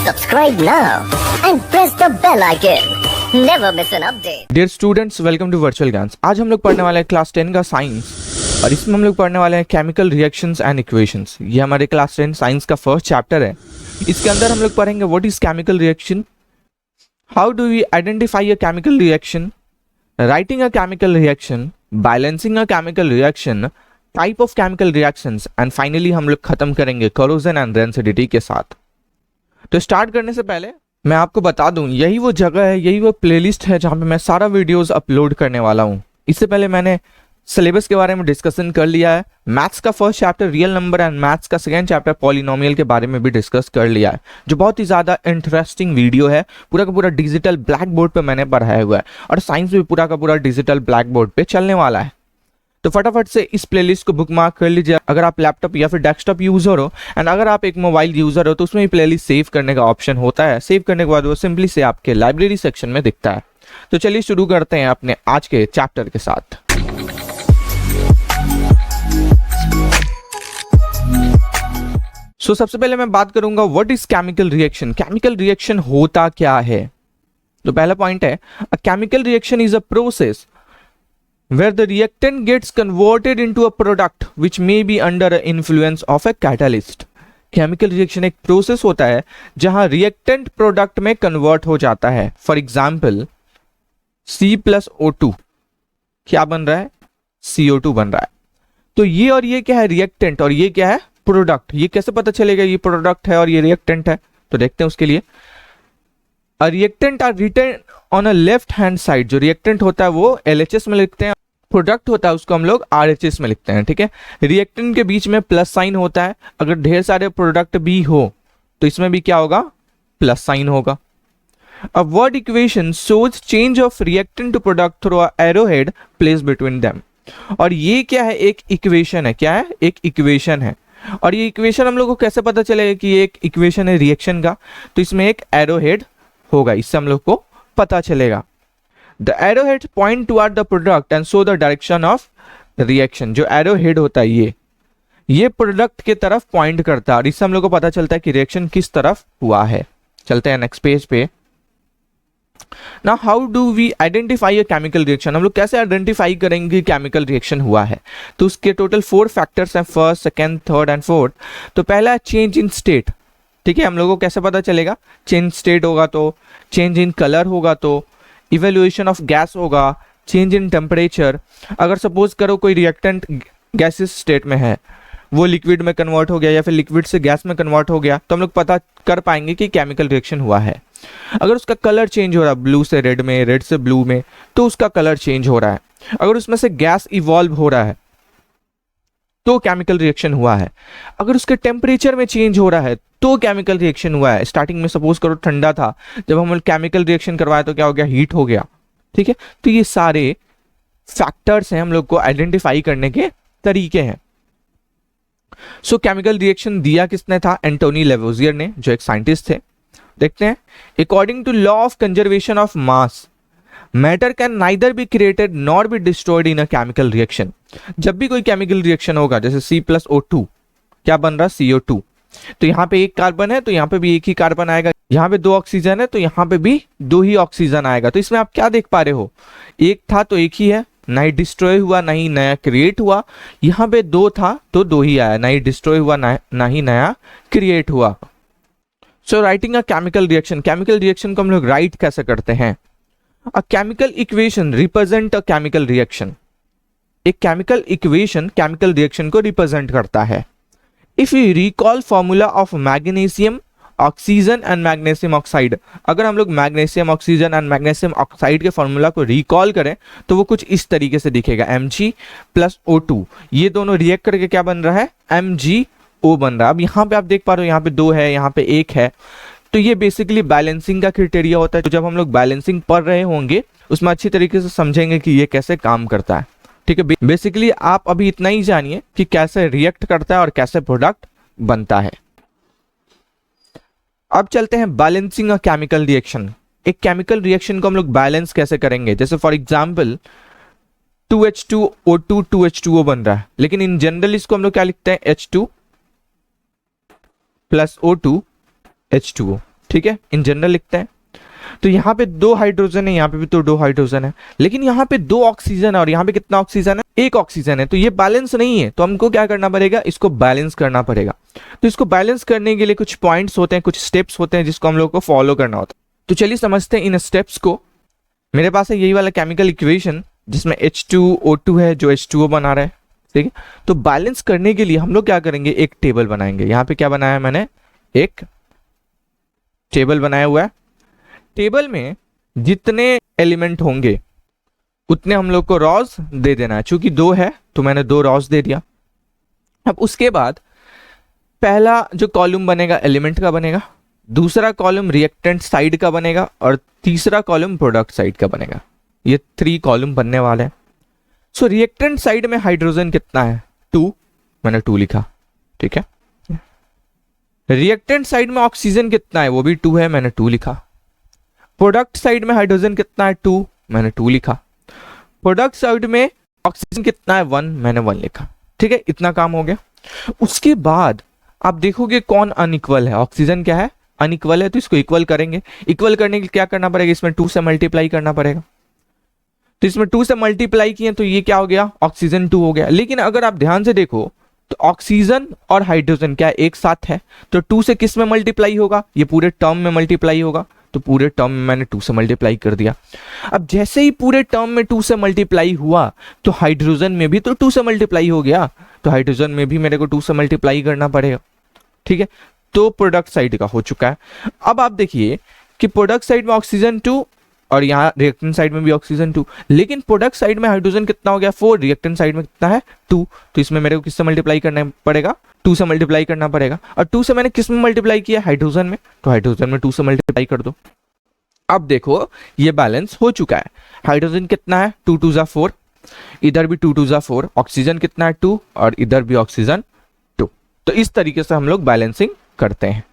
Subscribe now and press the bell icon. Never miss an update. Dear students, welcome to virtual Gyans. आज हम लोग पढ़ने वाले हैं क्लास 10 का साइंस, और इसमें हम लोग पढ़ने वाले हैं केमिकल रिएक्शंस एंड इक्वेशंस। ये हमारे क्लास 10 साइंस का फर्स्ट चैप्टर है। इसके अंदर हम लोग पढ़ेंगे what is chemical reaction, how do we identify a chemical reaction, writing a chemical reaction, balancing a chemical reaction, type of chemical reactions, and finally हम लोग खत्म करेंगे कोरोजन एंड रेंसिडिटी के साथ। तो स्टार्ट करने से पहले मैं आपको बता दूं, यही वो जगह है, यही वो प्लेलिस्ट है जहां पे मैं सारा वीडियोस अपलोड करने वाला हूं। इससे पहले मैंने सिलेबस के बारे में डिस्कशन कर लिया है। मैथ्स का first chapter real number and maths का सेकंड चैप्टर पॉलिनोमियल के बारे में भी डिस्कस कर लिया है, जो बहुत ही ज़्यादा इंटरेस्टिंग वीडियो है। पूरा का पूरा डिजिटल ब्लैक बोर्ड पर मैंने पढ़ाया हुआ है, और साइंस भी पूरा का पूरा डिजिटल ब्लैक बोर्ड पर चलने वाला है। तो फटाफट से इस प्लेलिस्ट को बुकमार्क कर लीजिए अगर आप लैपटॉप या फिर डेस्कटॉप यूजर हो, एंड अगर आप एक मोबाइल यूजर हो तो उसमें भी प्लेलिस्ट सेव करने का ऑप्शन होता है। सेव करने के बाद वो सिंपली से आपके लाइब्रेरी सेक्शन में दिखता है। तो चलिए शुरू करते हैं अपने आज के चैप्टर के साथ। सबसे पहले मैं बात करूंगा what is chemical reaction. Chemical reaction होता क्या है? तो पहला पॉइंट है, अ chemical reaction is a process where the reactant gets converted into a product which may be under the influence of a catalyst. Chemical reaction एक process होता है जहां रिएक्टेंट प्रोडक्ट में कन्वर्ट हो जाता है। फॉर एग्जाम्पल C+O2 क्या बन रहा है? CO2 बन रहा है। तो ये और ये क्या है? रिएक्टेंट, और ये क्या है? प्रोडक्ट। ये कैसे पता चलेगा ये प्रोडक्ट है और ये रिएक्टेंट है? तो देखते हैं उसके लिए। A reactant are written on a left hand side। जो रिएक्टेंट होता है वो LHS में लिखते हैं, प्रोडक्ट होता है उसको हम लोग RHS में लिखते हैं। ठीक है, रिएक्टेंट के बीच में प्लस साइन होता है। अगर ढेर सारे प्रोडक्ट भी हो तो इसमें भी क्या होगा? प्लस साइन होगा। A word equation shows change of reactant to product through a arrowhead placed between them। और ये क्या है? एक इक्वेशन है। क्या है? एक इक्वेशन है। और ये इक्वेशन हम लोग को कैसे पता चलेगा कि ये एक इक्वेशन है रिएक्शन का? तो इसमें एक एरोहेड होगा, इससे हम लोग को पता चलेगा। The arrowhead point toward the product and show the direction of reaction. जो एरोहेड होता है ये प्रोडक्ट के तरफ पॉइंट करता है, और इससे हम लोग को पता चलता है कि रिएक्शन किस तरफ हुआ है। चलते हैं नेक्स्ट पेज पे। Now how do we identify a chemical reaction. हम लोग कैसे आइडेंटिफाई करेंगे केमिकल रिएक्शन हुआ है? तो उसके टोटल 4 फैक्टर्स हैं, first, second, third and fourth. तो पहला है चेंज इन स्टेट। ठीक है, हम लोगों को कैसे पता चलेगा? चेंज स्टेट होगा तो, चेंज इन कलर होगा तो, इवेल्युएशन ऑफ गैस होगा, चेंज इन टेम्परेचर। अगर सपोज करो कोई रिएक्टेंट गैसेस स्टेट में है, वो लिक्विड में कन्वर्ट हो गया या फिर लिक्विड से गैस में कन्वर्ट हो गया, तो हम लोग पता कर पाएंगे कि केमिकल रिएक्शन हुआ है। अगर उसका कलर चेंज हो रहा है, ब्लू से रेड में, रेड से ब्लू में, तो उसका कलर चेंज हो रहा है। अगर उसमें से गैस इवॉल्व हो रहा है तो केमिकल रिएक्शन हुआ है। अगर उसके टेम्परेचर में चेंज हो रहा है तो केमिकल रिएक्शन हुआ है। स्टार्टिंग में सपोज करो ठंडा था, जब हम केमिकल रिएक्शन करवाया तो क्या हो गया? हीट हो गया। ठीक है, तो ये सारे फैक्टर्स हैं, हम लोग को आइडेंटिफाई करने के तरीके हैं। सो केमिकल रिएक्शन दिया किसने था? एंटोनी लेवोजियर ने, जो एक साइंटिस्ट थे। देखते हैं। According to law of conservation of mass, matter can neither be created nor be destroyed in a chemical reaction. जब भी कोई केमिकल रिएक्शन होगा, जैसे C+O2 क्या बन रहा? CO2। तो यहाँ पे एक कार्बन है तो यहाँ पे भी एक ही कार्बन आएगा, यहाँ पे 2 ऑक्सीजन है तो यहाँ पे भी 2 ही ऑक्सीजन आएगा। तो इसमें आप क्या देख पा रहे हो? एक था तो एक ही है, ना ही डिस्ट्रॉय हुआ ना ही नया क्रिएट हुआ। यहाँ पे 2 था तो 2 ही आया, ना ही डिस्ट्रॉय हुआ ना ही नया क्रिएट हुआ। So writing a chemical reaction. Chemical reaction को हम लोग राइट कैसे करते हैं? A chemical equation represent a chemical reaction. एक केमिकल इक्वेशन केमिकल रिएक्शन को रिप्रेजेंट करता है। If you recall formula of magnesium oxygen and magnesium oxide, अगर हम लोग magnesium oxygen and magnesium oxide के फॉर्मूला को रिकॉल करें तो वो कुछ इस तरीके से दिखेगा, Mg+O2। ये दोनों रिएक्ट करके क्या बन रहा है? MgO बन रहा है। अब यहाँ पे आप देख पा रहे हो, यहाँ पे 2 है, यहाँ पे 1 है। तो ये बेसिकली बैलेंसिंग का क्राइटेरिया होता है। तो जब हम लोग बैलेंसिंग पढ़ रहे होंगे उसमें अच्छी तरीके से समझेंगे कि ये कैसे काम करता है। ठीक है, बेसिकली आप अभी इतना ही जानिए कि कैसे रिएक्ट करता है और कैसे प्रोडक्ट बनता है। अब चलते हैं बैलेंसिंग अ केमिकल रिएक्शन। एक केमिकल रिएक्शन को हम लोग बैलेंस कैसे करेंगे? जैसे फॉर एग्जांपल 2H2O2 2H2O बन रहा है, लेकिन इन जनरल इसको हम लोग क्या लिखते हैं? H2 + O2 H2O। ठीक है, इन जनरल लिखते हैं। तो यहाँ पे 2 हाइड्रोजन है, यहाँ पे भी तो 2 हाइड्रोजन है, लेकिन यहाँ पे 2 ऑक्सीजन है और यहाँ पे कितना ऑक्सीजन है, 1 ऑक्सीजन है। तो ये बैलेंस नहीं है, तो हमको क्या करना पड़ेगा, इसको बैलेंस करना पड़ेगा। तो इसको बैलेंस करने के लिए कुछ पॉइंट्स होते हैं, कुछ स्टेप्स होते हैं जिसको हम लोग को फॉलो करना होता है। तो चलिए समझते हैं इन स्टेप्स को। मेरे पास है यही वाला केमिकल इक्वेशन जिसमें H2O2 है जो H2O बना रहा है, ठीक है। तो बैलेंस करने के लिए हम लोग क्या करेंगे, एक टेबल बनाएंगे। यहाँ पे क्या बनाया मैंने, एक टेबल बनाया हुआ है। टेबल में जितने एलिमेंट होंगे उतने हम लोग को रॉस दे देना है। चूंकि 2 है तो मैंने 2 रॉस दे दिया। अब उसके बाद पहला जो कॉलम बनेगा एलिमेंट का बनेगा, दूसरा कॉलम रिएक्टेंट साइड का बनेगा और तीसरा कॉलम प्रोडक्ट साइड का बनेगा। ये 3 कॉलम बनने वाले हैं। सो रिएक्टेंट साइड में हाइड्रोजन कितना है, 2, मैंने 2 लिखा, ठीक है। रिएक्टेंट साइड में ऑक्सीजन कितना है, वो भी 2 है, मैंने 2 लिखा। प्रोडक्ट साइड में हाइड्रोजन कितना है, 2, मैंने 2 लिखा। प्रोडक्ट साइड में ऑक्सीजन कितना है, 1, मैंने 1 लिखा, ठीक है। इतना काम हो गया। उसके बाद आप देखोगे कौन अनइक्वल है, ऑक्सीजन क्या है, अनइक्वल है, तो इसको इक्वल करेंगे। इक्वल करने के लिए क्या करना पड़ेगा, इसमें 2 से मल्टीप्लाई करना पड़ेगा। तो इसमें 2 से मल्टीप्लाई किए तो ये क्या हो गया, ऑक्सीजन 2 हो गया। लेकिन अगर आप ध्यान से देखो तो ऑक्सीजन और हाइड्रोजन क्या एक साथ है, तो 2 से किस में मल्टीप्लाई होगा, ये पूरे टर्म में मल्टीप्लाई होगा। तो पूरे टर्म में मैंने 2 से मल्टीप्लाई कर दिया। अब जैसे ही पूरे टर्म में 2 से मल्टीप्लाई हुआ तो हाइड्रोजन में भी तो 2 से मल्टीप्लाई हो गया, तो हाइड्रोजन में भी मेरे को 2 से मल्टीप्लाई करना पड़ेगा, ठीक है। तो प्रोडक्ट साइड का हो चुका है। अब आप देखिए कि प्रोडक्ट साइड में ऑक्सीजन 2 और यहाँ रिएक्टेंट साइड में भी ऑक्सीजन 2, लेकिन प्रोडक्ट साइड में हाइड्रोजन कितना हो गया, 4, रिएक्टेंट साइड में कितना है, 2। तो इसमें मेरे को किससे मल्टीप्लाई करना पड़ेगा, 2 से मल्टीप्लाई करना पड़ेगा। और 2 से मैंने किस में मल्टीप्लाई किया, हाइड्रोजन में, तो हाइड्रोजन में 2 से मल्टीप्लाई कर दो। अब देखो ये बैलेंस हो चुका है। हाइड्रोजन कितना है, 2 2 4, इधर भी 2 2 4, ऑक्सीजन कितना है, 2, और इधर भी ऑक्सीजन 2। तो इस तरीके से हम लोग बैलेंसिंग करते हैं।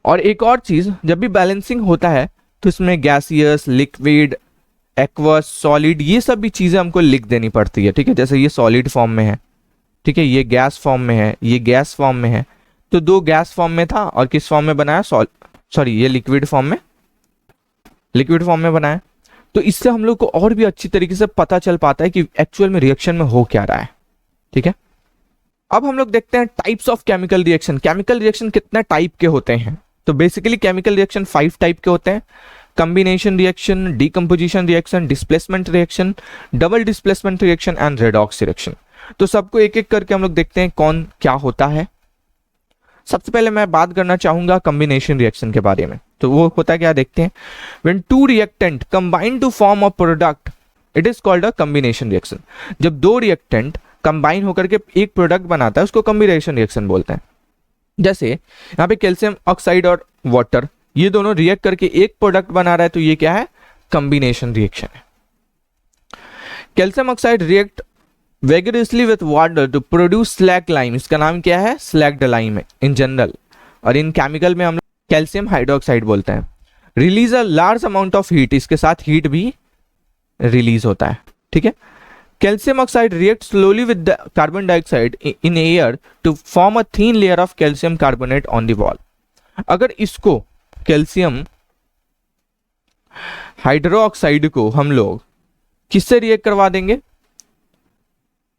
और एक और चीज, जब भी बैलेंसिंग होता है तो इसमें गैसियस, लिक्विड, एक्वस, सॉलिड, ये सब भी चीजें हमको लिख देनी पड़ती है, ठीक है। जैसे ये सॉलिड फॉर्म में है, ठीक है, ये गैस फॉर्म में है, ये गैस फॉर्म में है। तो 2 गैस फॉर्म में था और किस फॉर्म में बनाया, सॉरी ये लिक्विड फॉर्म में बनाया। तो इससे हम लोग को और भी अच्छी तरीके से पता चल पाता है कि एक्चुअल में रिएक्शन में हो क्या रहा है, ठीक है। अब हम लोग देखते हैं types of chemical reaction. Chemical reaction कितने टाइप के होते हैं, तो बेसिकली केमिकल रिएक्शन 5 टाइप के होते हैं। Combination reaction, decomposition reaction, displacement reaction, double displacement reaction and redox reaction. तो सबको एक एक करके हम लोग देखते हैं कौन क्या होता है। सबसे पहले मैं बात करना चाहूंगा कॉम्बिनेशन रिएक्शन के बारे में। तो वो होता क्या, देखते हैं। When 2 reactant combine to form a product it is called a combination reaction. जब 2 रिएक्टेंट कंबाइन होकर के एक प्रोडक्ट बनाता है उसको कॉम्बिनेशन रिएक्शन बोलते हैं। जैसे यहाँ पे कैल्शियम ऑक्साइड और वाटर, ये दोनों रिएक्ट करके एक प्रोडक्ट बना रहा है, तो ये क्या है, कॉम्बिनेशन रिएक्शन है। Calcium oxide react vigorously with water to produce slaked lime, इसका नाम क्या है, स्लैग्ड लाइम है इन जनरल, और इन केमिकल में हम कैल्शियम हाइड्रोक्साइड बोलते हैं। Release a large amount of heat, इसके साथ हीट भी रिलीज होता है, ठीक है। Calcium oxide reacts slowly with the carbon dioxide in air to form a thin layer of calcium carbonate on the wall. अगर इसको कैल्शियम हाइड्रोक्साइड को हम लोग किससे रिएक्ट करवा देंगे,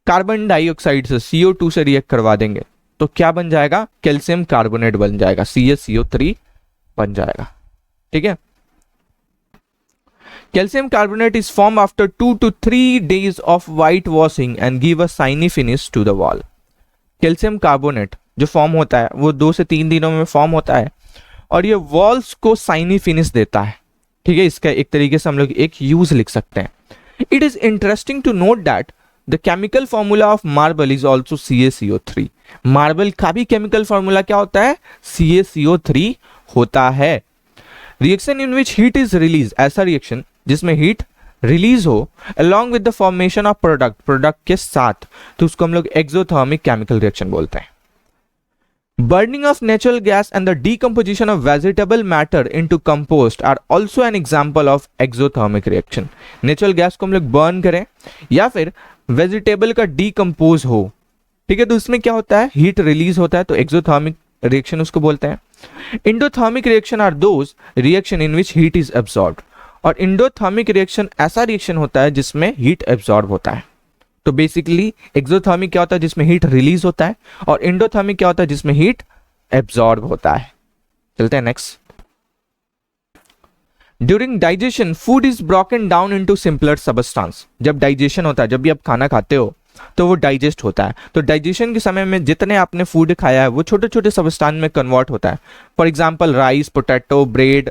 कार्बन डाइऑक्साइड से, CO2 से रिएक्ट करवा देंगे, तो क्या बन जाएगा, कैल्शियम कार्बोनेट बन जाएगा, CaCO3 बन जाएगा, ठीक है। Calcium carbonate is formed after 2 to 3 days of white washing and give a shiny finish to the wall. Calcium carbonate जो फॉर्म होता है वो 2 से 3 दिनों में फॉर्म होता है और ये वॉल्स को शाइनी फिनिश देता है, ठीक है। इसका एक तरीके से हम लोग एक यूज लिख सकते हैं। It is interesting to note that the chemical formula of marble is also CaCO3। Marble का भी केमिकल फॉर्मूला क्या होता है, CaCO3 होता है। Reaction in which heat is release, ऐसा रिएक्शन जिसमें हीट रिलीज हो along with the formation of product के साथ, तो उसको हम लोग एक्सोथर्मिक केमिकल रिएक्शन बोलते हैं। Burning of natural gas and the decomposition of vegetable matter into compost are also an example of exothermic reaction. Natural gas को हम लोग बर्न करें या फिर वेजिटेबल का डीकंपोज हो, ठीक है, तो उसमें क्या होता है, हीट रिलीज होता है, तो एक्सोथर्मिक रिएक्शन उसको बोलते हैं। Endothermic reaction are those reaction in which heat is absorbed, और इंडोथर्मिक रिएक्शन ऐसा रिएक्शन होता है जिसमें हीट एब्सॉर्ब होता है। तो बेसिकली एक्सोथर्मिक क्या होता है जिसमें हीट रिलीज होता है, और इंडोथर्मिक क्या होता है जिसमें हीट एब्सॉर्ब होता है। चलते हैं next. During digestion food is broken down into simpler substance. जब डाइजेशन होता है, जब भी आप खाना खाते हो तो वो डाइजेस्ट होता है, तो डाइजेशन के समय में जितने आपने फूड खाया है वो छोटे छोटे सबस्टेंस में कन्वर्ट होता है। For example rice, potato, bread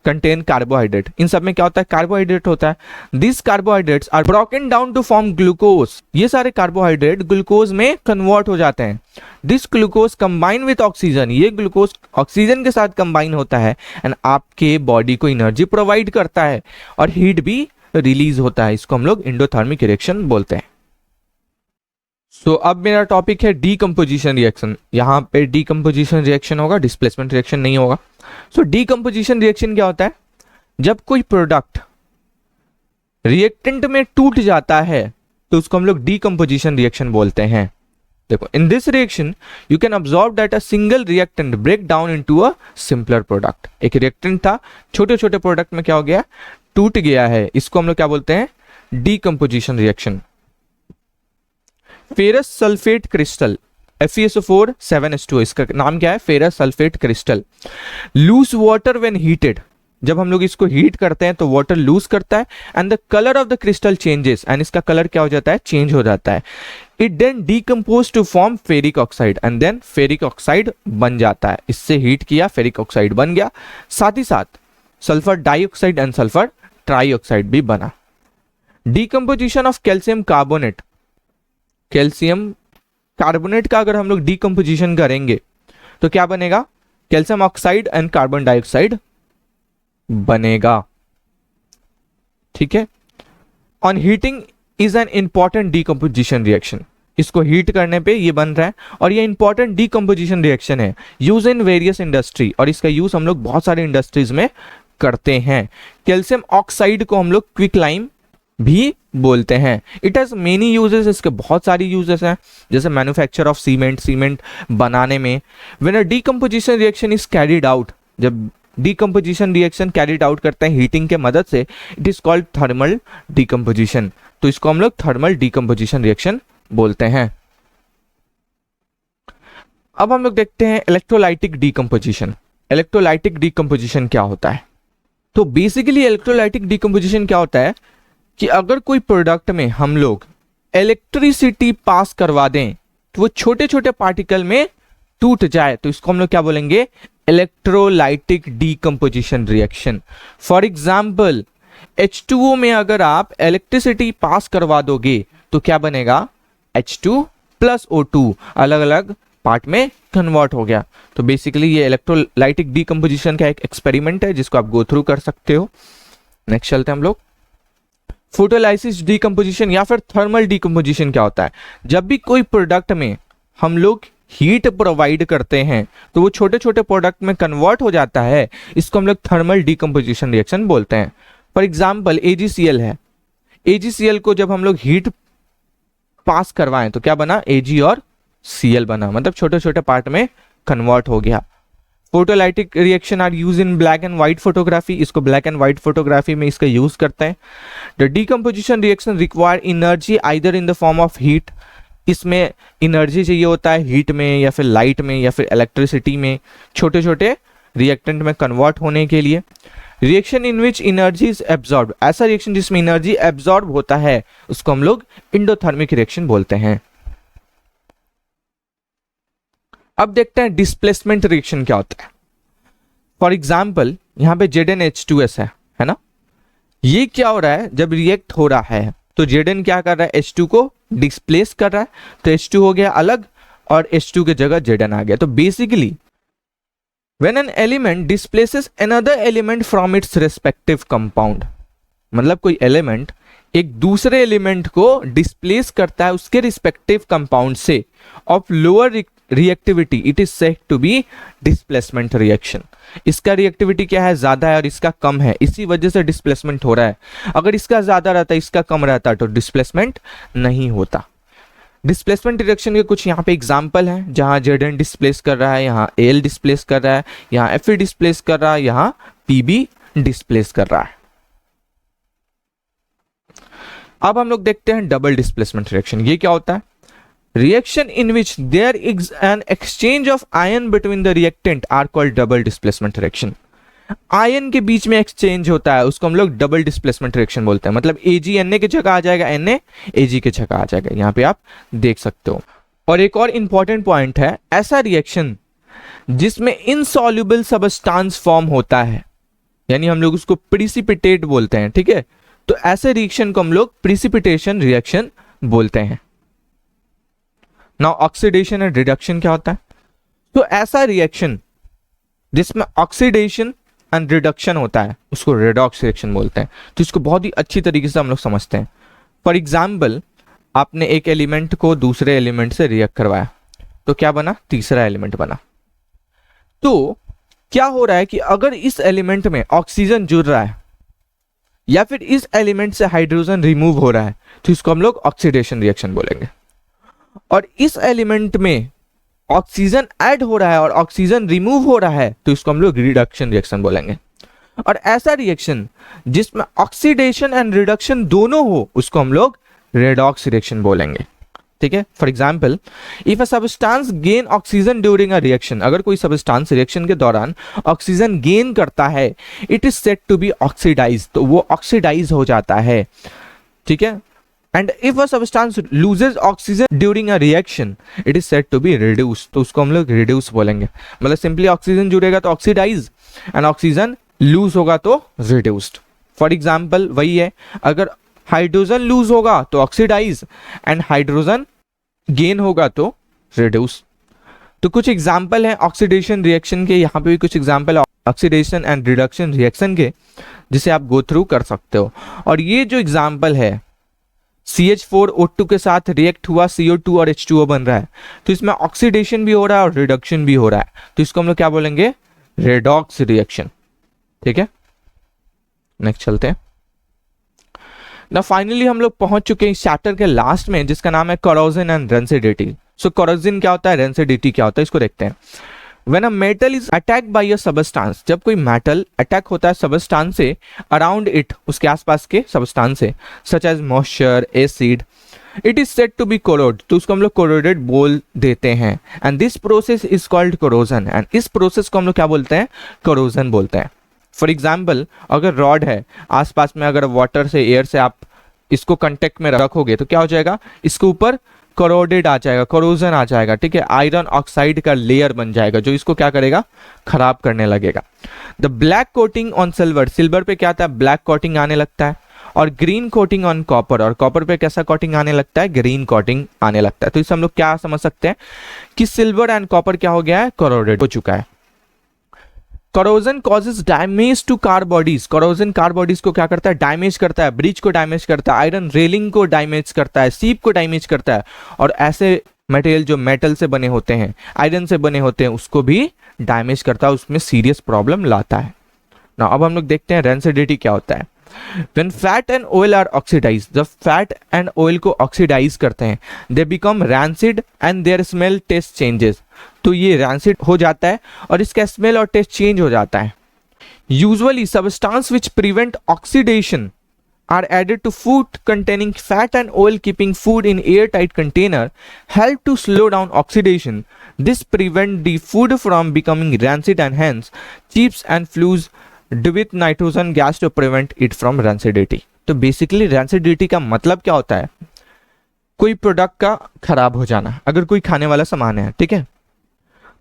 contain carbohydrate. इन सब में क्या होता है, कार्बोहाइड्रेट होता है। This carbohydrates are broken down to form glucose. ये सारे कार्बोहाइड्रेट ग्लूकोज में कन्वर्ट हो जाते हैं। This glucose combine with oxygen, ये ग्लूकोज ऑक्सीजन के साथ कंबाइन होता है एंड आपके बॉडी को एनर्जी प्रोवाइड करता है और हीट भी रिलीज होता है। इसको हम लोग इंडोथर्मिक रिएक्शन बोलते हैं। सो अब मेरा टॉपिक है डीकंपोजिशन रिएक्शन। यहाँ पे डीकंपोजिशन रिएक्शन होगा, डिस्प्लेसमेंट रिएक्शन नहीं होगा। सो डीकंपोजिशन रिएक्शन क्या होता है, जब कोई प्रोडक्ट रिएक्टेंट में टूट जाता है तो उसको हम लोग डीकंपोजिशन रिएक्शन बोलते हैं। देखो, in this reaction you can observe that a single reactant break down into a simpler product. एक रिएक्टेंट था, छोटे छोटे प्रोडक्ट में क्या हो गया, टूट गया है। इसको हम लोग क्या बोलते हैं, decomposition reaction. Ferrous sulphate crystal FeSO4 7H2, इसका नाम क्या है, ferrous sulphate crystal. Loose water when heated, जब हम लोग इसको हीट करते हैं तो वाटर लूज करता है and the colour of the crystal changes, and इसका कलर क्या हो जाता है, चेंज हो जाता है। It then decompose to form ferric oxide and then ferric oxide बन जाता है। इससे हीट किया, फेरिक ऑक्साइड बन गया, साथ ही साथ sulphur dioxide and sulphur trioxide भी बना। Decomposition of calcium carbonate, calcium carbonate का अगर हम लोग डीकम्पोजिशन करेंगे तो क्या बनेगा, calcium oxide and carbon dioxide बनेगा। ठीक है। On heating is an important decomposition reaction, इसको हीट करने पे ये बन रहा है और ये इंपॉर्टेंट डीकम्पोजिशन रिएक्शन है। यूज इन वेरियस इंडस्ट्री, और इसका यूज हम लोग बहुत सारे इंडस्ट्रीज में करते हैं। कैल्शियम ऑक्साइड को हम लोग क्विकलाइम भी बोलते हैं। इट हैज मेनी यूजेस, इसके बहुत सारी यूजेस हैं, जैसे मैन्युफैक्चर ऑफ सीमेंट, सीमेंट बनाने में। When a decomposition reaction is carried out, जब डीकम्पोजिशन रिएक्शन कैरिड आउट करते हैं हीटिंग के मदद से, it is called thermal decomposition. तो इसको हम लोग थर्मल डीकम्पोजिशन रिएक्शन बोलते हैं। अब हम लोग देखते हैं इलेक्ट्रोलाइटिक डीकम्पोजिशन। इलेक्ट्रोलाइटिक डीकम्पोजिशन क्या होता है, तो बेसिकली इलेक्ट्रोलाइटिक डीकम्पोजिशन क्या होता है कि अगर कोई प्रोडक्ट में हम लोग इलेक्ट्रिसिटी पास करवा दें तो वो छोटे छोटे पार्टिकल में टूट जाए, तो इसको हम लोग क्या बोलेंगे, electrolytic decomposition reaction. For example H2O में अगर आप इलेक्ट्रिसिटी पास करवा दोगे तो क्या बनेगा, H2 प्लस O2 अलग अलग पार्ट में कन्वर्ट हो गया। तो बेसिकली ये इलेक्ट्रोलाइटिक डीकम्पोजिशन का एक एक्सपेरिमेंट है जिसको आप गो थ्रू कर सकते हो। नेक्स्ट चलते हैं हम लोग। फोटोलाइसिस डीकम्पोजिशन या फिर थर्मल डीकम्पोजिशन क्या होता है, जब भी कोई प्रोडक्ट में हम लोग हीट प्रोवाइड करते हैं तो वो छोटे छोटे प्रोडक्ट में कन्वर्ट हो जाता है, इसको हम लोग थर्मल डीकम्पोजिशन रिएक्शन बोलते हैं। फॉर एग्जाम्पल AgCl है, AgCl को जब हम लोग हीट पास करवाएं तो क्या बना, Ag और Cl बना, मतलब छोटे छोटे पार्ट में कन्वर्ट हो गया। Photolytic reaction are use in black and white photography, इसको ब्लैक एंड व्हाइट फोटोग्राफी में इसका यूज करते हैं। The decomposition reaction require energy either in the form of heat, इसमें एनर्जी चाहिए होता है हीट में या फिर लाइट में या फिर इलेक्ट्रिसिटी में, छोटे छोटे रिएक्टेंट में कन्वर्ट होने के लिए। Reaction in which energy is absorb, ऐसा रिएक्शन जिसमें एनर्जी एब्जॉर्ब होता है उसको हम लोग इंडोथर्मिक रिएक्शन बोलते हैं। अब देखते हैं डिस्प्लेसमेंट रिएक्शन क्या होता है। फॉर एग्जाम्पल यहाँ पे ZnH2S है ना, ये क्या हो रहा है, जब रिएक्ट हो रहा है तो Zn क्या कर रहा है, H2 को डिस्प्लेस कर रहा है, तो H2 हो गया अलग और H2 के जगह Zn आ गया। तो basically when an element displaces another element from its respective compound, मतलब कोई एलिमेंट एक दूसरे एलिमेंट को डिस्प्लेस करता है उसके रिस्पेक्टिव कंपाउंड से of lower reactivity, it is said to be displacement reaction. इसका रिएक्टिविटी क्या है, ज्यादा है और इसका कम है, इसी वजह से डिस्प्लेसमेंट हो रहा है। अगर इसका ज्यादा रहता, इसका कम रहता तो डिस्प्लेसमेंट नहीं होता। डिस्प्लेसमेंट रिएक्शन के कुछ यहाँ पे एग्जाम्पल हैं, जहाँ Zn डिस्प्लेस कर रहा है, यहाँ Al डिस्प्लेस कर रहा है, यहाँ Fe डिस्प्लेस कर रहा है, यहाँ Pb डिस्प्लेस कर रहा है। अब हम लोग देखते हैं डबल डिस्प्लेसमेंट रिएक्शन। ये क्या होता है? Reaction in which there is an exchange of ion between the reactant are called double displacement reaction. Ion के बीच में एक्सचेंज होता है, उसको हम लोग डबल डिस्प्लेसमेंट रिएक्शन बोलते हैं। मतलब Ag Na की जगह आ जाएगा, Na Ag की जगह आ जाएगा, यहाँ पे आप देख सकते हो। और एक और इंपॉर्टेंट पॉइंट है, ऐसा रिएक्शन जिसमें इनसॉल्युबल सबस्टांस फॉर्म होता है, यानी हम लोग उसको प्रिसिपिटेट बोलते हैं, ठीक है। तो ऐसे रिएक्शन को हम लोग प्रिसिपिटेशन रिएक्शन बोलते हैं। नाउ ऑक्सीडेशन एंड रिडक्शन क्या होता है? तो ऐसा रिएक्शन जिसमें ऑक्सीडेशन एंड रिडक्शन होता है उसको रेडॉक्स रिएक्शन बोलते हैं। तो इसको बहुत ही अच्छी तरीके से हम लोग समझते हैं। फॉर एग्जाम्पल, आपने एक एलिमेंट को दूसरे एलिमेंट से रिएक्ट करवाया, तो क्या बना? तीसरा एलिमेंट बना। तो क्या हो रहा है कि अगर इस एलिमेंट में ऑक्सीजन जुड़ रहा है या फिर इस एलिमेंट से हाइड्रोजन रिमूव हो रहा है, तो इसको हम लोग ऑक्सीडेशन रिएक्शन बोलेंगे। और इस एलिमेंट में ऑक्सीजन ऐड हो रहा है और ऑक्सीजन रिमूव हो रहा है, तो इसको हम लोग रिडक्शन रिएक्शन बोलेंगे। और ऐसा रिएक्शन जिसमें ऑक्सीडेशन एंड रिडक्शन दोनों हो, उसको हम लोग रेडॉक्स रिएक्शन बोलेंगे, ठीक है। For example, if a substance gain oxygen during a reaction, अगर कोई सब्सटेंस रिएक्शन के दौरान ऑक्सीजन गेन करता है, it is said to be oxidise, तो वो ऑक्सीडाइज हो जाता है, ठीक है। And if a substance loses oxygen during a reaction, it is said to be reduce, तो उसको हम लोग रिड्यूस बोलेंगे। मतलब सिंपली ऑक्सीजन जुड़ेगा तो ऑक्सीडाइज, एंड ऑक्सीजन लूज होगा तो रिड्यूस्ड। फॉर एग्जाम्पल वही है, अगर हाइड्रोजन लूज होगा तो ऑक्सीडाइज, एंड हाइड्रोजन गेन होगा तो रिड्यूस। तो कुछ एग्जाम्पल है ऑक्सीडेशन रिएक्शन के, यहाँ पे भी कुछ example oxidation and reduction reaction के, जिसे आप गो थ्रू कर सकते हो। और ये जो एग्जाम्पल है, CH4O2 के साथ रिएक्ट हुआ, CO2 और H2O बन रहा है, तो इसमें ऑक्सीडेशन भी हो रहा है और रिडक्शन भी हो रहा है, तो इसको हम लोग क्या बोलेंगे? रेडॉक्स रिएक्शन, ठीक है। नेक्स्ट चलते हैं। ना फाइनली हम लोग पहुंच चुके हैं इस चैप्टर के लास्ट में, जिसका नाम है corrosion and rancidity. So corrosion क्या होता है, रेंसिडिटी क्या होता है, इसको देखते हैं। When a metal is attacked by a substance, जब कोई मेटल अटैक होता है सबस्टांस से, अराउंड इट, उसके आसपास के सबस्टांस से, such as moisture, acid, it is said to be corrode, तो उसको हम लोग कोरोडेड बोल देते हैं। And this process is called corrosion, and इस प्रोसेस को हम लोग क्या बोलते हैं? कोरोजन बोलते हैं। फॉर एग्जाम्पल, अगर रॉड है, आसपास में अगर वाटर से, एयर से आप इसको कंटेक्ट में रखोगे, तो क्या हो जाएगा? इसके ऊपर कोरोडेड आ जाएगा, कोरोजन आ जाएगा, ठीक है। आयरन ऑक्साइड का लेयर बन जाएगा, जो इसको क्या करेगा? खराब करने लगेगा। The black coating on silver, silver पे क्या आता है? ब्लैक कोटिंग आने लगता है। और ग्रीन कोटिंग ऑन कॉपर, और कॉपर पे कैसा कोटिंग आने लगता है? ग्रीन कोटिंग आने लगता है। तो इससे हम लोग क्या समझ सकते हैं कि सिल्वर एंड कॉपर क्या हो गया है? कोरोडेड हो चुका है। Corrosion causes damage to car bodies, corrosion car bodies को क्या करता है? डैमेज करता है, ब्रिज को डैमेज करता है, आयरन रेलिंग को डैमेज करता है, सीप को डैमेज करता है, और ऐसे मटेरियल जो मेटल से बने होते हैं, आयरन से बने होते हैं, उसको भी डैमेज करता है, उसमें सीरियस प्रॉब्लम लाता है ना। अब हम लोग देखते हैं रेंसिडिटी क्या होता है। When fat and oil are oxidized, जब फैट एंड ऑयल को ऑक्सीडाइज करते हैं, they become rancid and their smell taste changes, तो ये rancid हो जाता है और इसका स्मेल और टेस्ट चेंज हो जाता है। Usually substance which prevent oxidation are added to food containing fat and oil, keeping food in airtight container help to slow down oxidation. This prevent the food from becoming rancid and hence chips and flues with nitrogen gas to prevent it from rancidity. तो basically rancidity का मतलब क्या होता है? कोई product का खराब हो जाना, अगर कोई खाने वाला सामान है, ठीक है,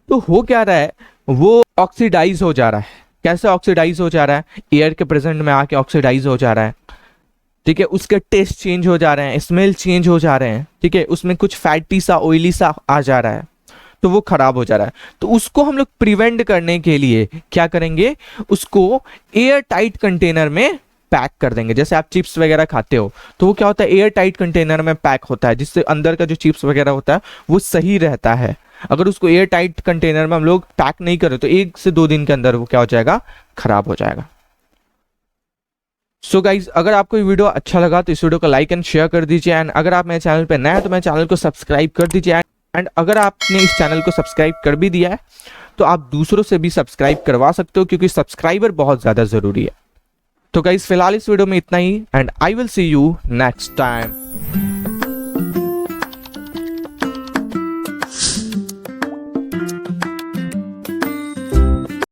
तो हो क्या रहा है? वो ऑक्सीडाइज हो जा रहा है। कैसे ऑक्सीडाइज हो जा रहा है? एयर के प्रेजेंट में आके ऑक्सीडाइज हो जा रहा है, ठीक है। उसके टेस्ट चेंज हो जा रहे हैं, स्मेल चेंज हो जा रहे हैं, ठीक है। उसमें कुछ फैटी सा, ऑयली सा आ जा रहा है, तो वो खराब हो जा रहा है। तो उसको हम लोग प्रिवेंट करने के लिए क्या करेंगे? उसको एयर टाइट कंटेनर में पैक कर देंगे। जैसे आप चिप्स वगैरह खाते हो, तो वो क्या होता है? एयर टाइट कंटेनर में पैक होता है, जिससे अंदर का जो चिप्स वगैरह होता है वो सही रहता है। अगर उसको एयर टाइट कंटेनर में हम लोग पैक नहीं करें, तो 1 से 2 दिन के अंदर वो क्या हो जाएगा? खराब हो जाएगा। सो गाइज, अगर आपको ये वीडियो अच्छा लगा तो इस वीडियो को लाइक एंड शेयर कर दीजिए, एंड अगर आप मेरे चैनल पे नए हैं तो मेरे चैनल को सब्सक्राइब कर दीजिए, एंड अगर आपने इस चैनल को सब्सक्राइब कर भी दिया है तो आप दूसरों से भी सब्सक्राइब करवा सकते हो, क्योंकि सब्सक्राइबर बहुत ज़्यादा ज़रूरी है। तो गाइज फिलहाल इस वीडियो में इतना ही, and I will see you next time.